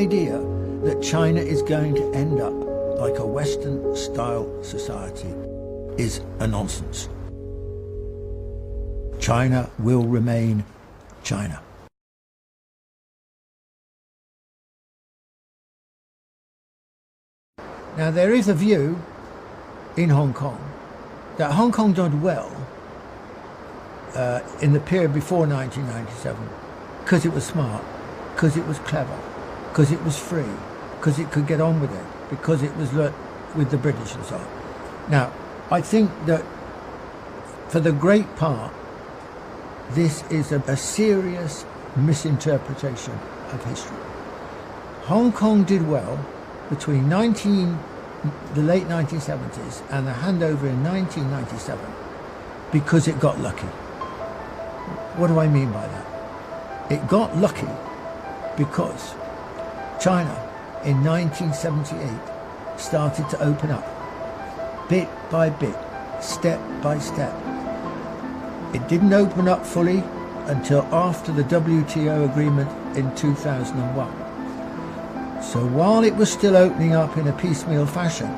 idea that China is going to end up like a Western-style society is a nonsense. China will remain China. Now, there is a view in Hong Kong that Hong Kong did well in the period before 1997 because it was smart, because it was clever, because it was free, because it could get on with it, because it was with the British and so on. Now, I think that for the great part, this is a serious misinterpretation of history. Hong Kong did well between the late 1970s and the handover in 1997 because it got lucky. What do I mean by that? It got lucky because China in 1978 started to open up, bit by bit, step by step. It didn't open up fully until after the WTO agreement in 2001. So while it was still opening up in a piecemeal fashion,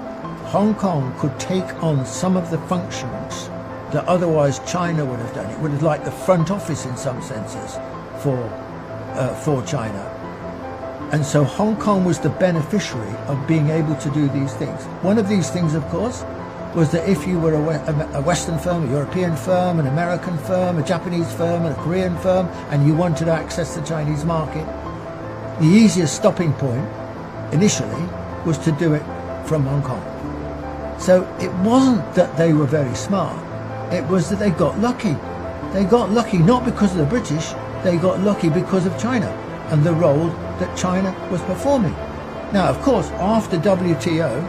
Hong Kong could take on some of the functions that otherwise China would have done. It would have like the front office in some senses for China. And so Hong Kong was the beneficiary of being able to do these things. One of these things, of course, was that if you were a Western firm, a European firm, an American firm, a Japanese firm, a Korean firm, and you wanted to access the Chinese market, the easiest stopping point initially was to do it from Hong Kong. So it wasn't that they were very smart, it was that they got lucky. They got lucky not because of the British, they got lucky because of China and the role that China was performing. Now, of course, after WTO,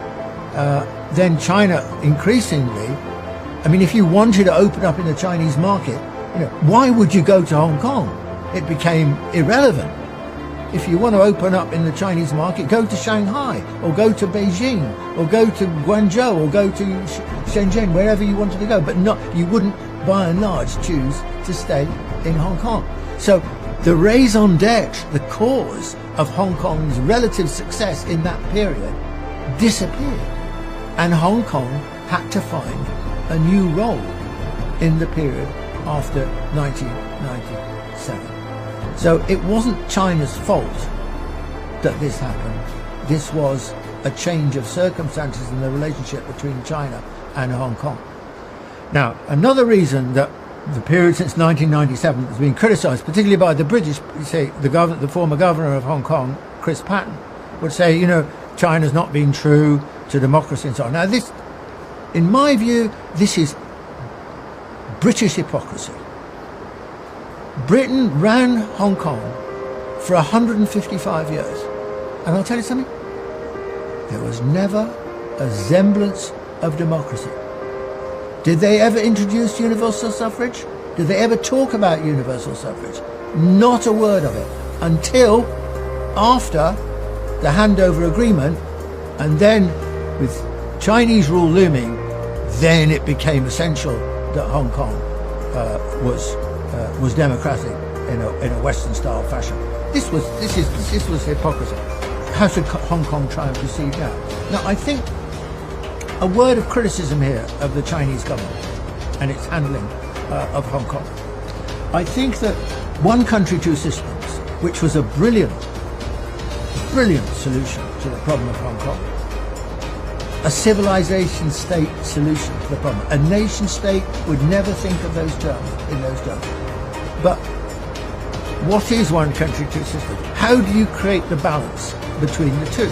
then China increasingly, I mean, if you wanted to open up in the Chinese market, why would you go to Hong Kong? It became irrelevant. If you want to open up in the Chinese market, go to Shanghai, or go to Beijing, or go to Guangzhou, or go to Shenzhen, wherever you wanted to go. But you wouldn't, by and large, choose to stay in Hong Kong. So the raison d'etre, the cause of Hong Kong's relative success in that period, disappeared. And Hong Kong had to find a new role in the period after 1997. So it wasn't China's fault that this happened. This was a change of circumstances in the relationship between China and Hong Kong. Now, another reason that the period since 1997 has been criticised, particularly by the British, say the former governor of Hong Kong, Chris Patten, would say, China's not been true to democracy and so on. Now, this, in my view, this is British hypocrisy. Britain ran Hong Kong for 155 years. And I'll tell you something, there was never a semblance of democracy. Did they ever introduce universal suffrage? Did they ever talk about universal suffrage? Not a word of it until after the handover agreement, and then with Chinese rule looming, then it became essential that Hong Kong was democratic in a Western-style fashion. This was hypocrisy. How should Hong Kong try and proceed now? Now, I think a word of criticism here of the Chinese government and its handling of Hong Kong. I think that one country, two systems, which was a brilliant solution to the problem of Hong Kong, a civilization state solution to the problem. A nation state would never think of those terms in those terms. But what is one country, two systems? How do you create the balance between the two?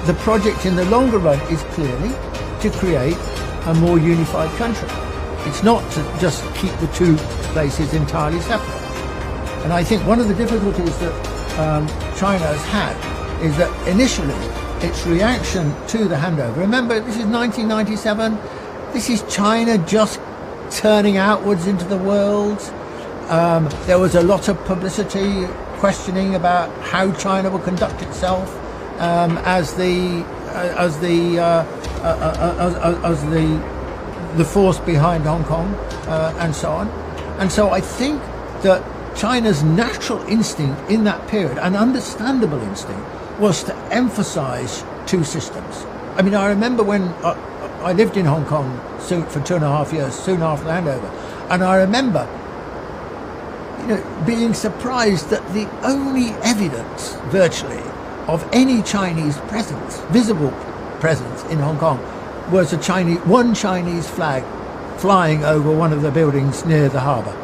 The project in the longer run is clearly to create a more unified country. It's not to just keep the two places entirely separate. And I think one of the difficulties that China has had is that initially its reaction to the handover, remember this is 1997, this is China just turning outwards into the world. There was a lot of publicity questioning about how China will conduct itself as the force behind Hong Kong and so on. And so I think that China's natural instinct in that period, an understandable instinct, was to emphasize two systems. I mean, I remember when I lived in Hong Kong for 2.5 years, soon after the handover, and I remember being surprised that the only evidence, virtually, of any Chinese presence, visible presence in Hong Kong, was one Chinese flag flying over one of the buildings near the harbour.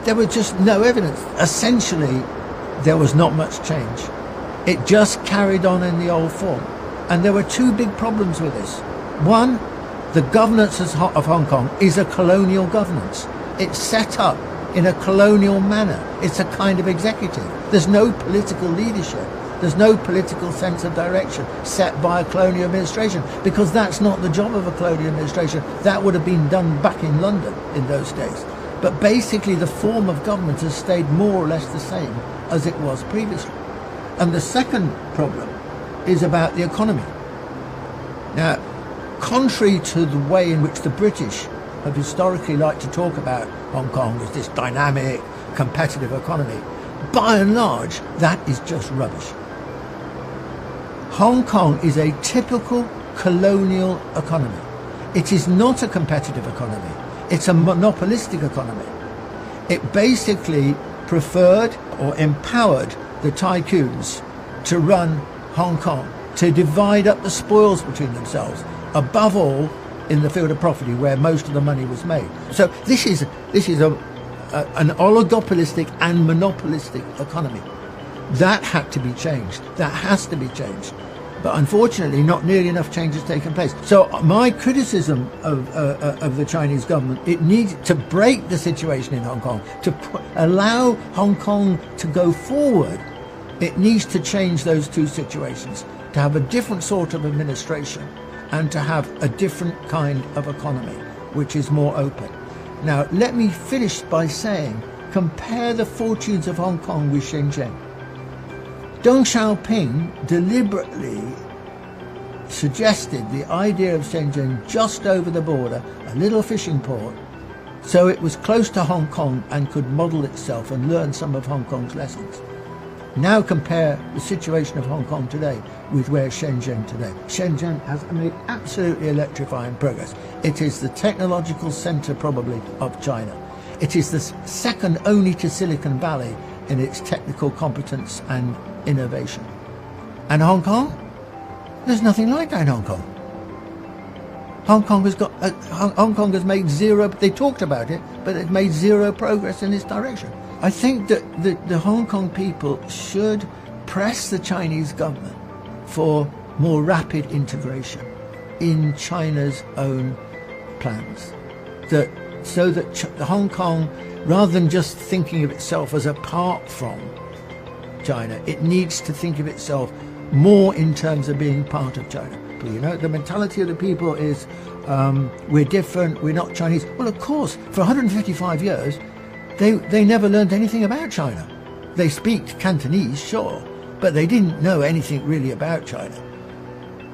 There was just no evidence. Essentially, there was not much change. It just carried on in the old form. And there were two big problems with this. One, the governance of Hong Kong is a colonial governance. It's set up in a colonial manner. It's a kind of executive. There's no political leadership. There's no political sense of direction set by a colonial administration, because that's not the job of a colonial administration. That would have been done back in London in those days. But basically the form of government has stayed more or less the same as it was previously. And the second problem is about the economy. Now, contrary to the way in which the British have historically liked to talk about Hong Kong as this dynamic, competitive economy, by and large, that is just rubbish. Hong Kong is a typical colonial economy. It is not a competitive economy. It's a monopolistic economy. It basically preferred or empowered the tycoons to run Hong Kong, to divide up the spoils between themselves, above all in the field of property where most of the money was made. So this is an oligopolistic and monopolistic economy. That had to be changed. That has to be changed. But unfortunately, not nearly enough change has taken place. So my criticism of the Chinese government, it needs to break the situation in Hong Kong, to allow Hong Kong to go forward. It needs to change those two situations, to have a different sort of administration and to have a different kind of economy, which is more open. Now, let me finish by saying, compare the fortunes of Hong Kong with Shenzhen. Deng Xiaoping deliberately suggested the idea of Shenzhen just over the border, a little fishing port, so it was close to Hong Kong and could model itself and learn some of Hong Kong's lessons. Now compare the situation of Hong Kong today with where Shenzhen today. Shenzhen has made absolutely electrifying progress. It is the technological centre probably of China. It is the second only to Silicon Valley in its technical competence and innovation. And Hong Kong? There's nothing like that in Hong Kong. Hong Kong has made zero, they talked about it, but it made zero progress in this direction. I think that the Hong Kong people should press the Chinese government for more rapid integration in China's own plans. So that Hong Kong, rather than just thinking of itself as apart from China, it needs to think of itself more in terms of being part of China. The mentality of the people is, we're different, we're not Chinese. Well, of course, for 155 years, they never learned anything about China. They speak Cantonese, sure, but they didn't know anything really about China.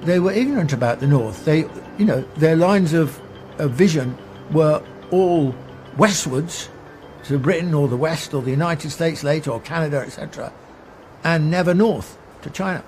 They were ignorant about the North. Their lines of vision were all westwards to Britain or the West or the United States later or Canada, etc., and never north to China.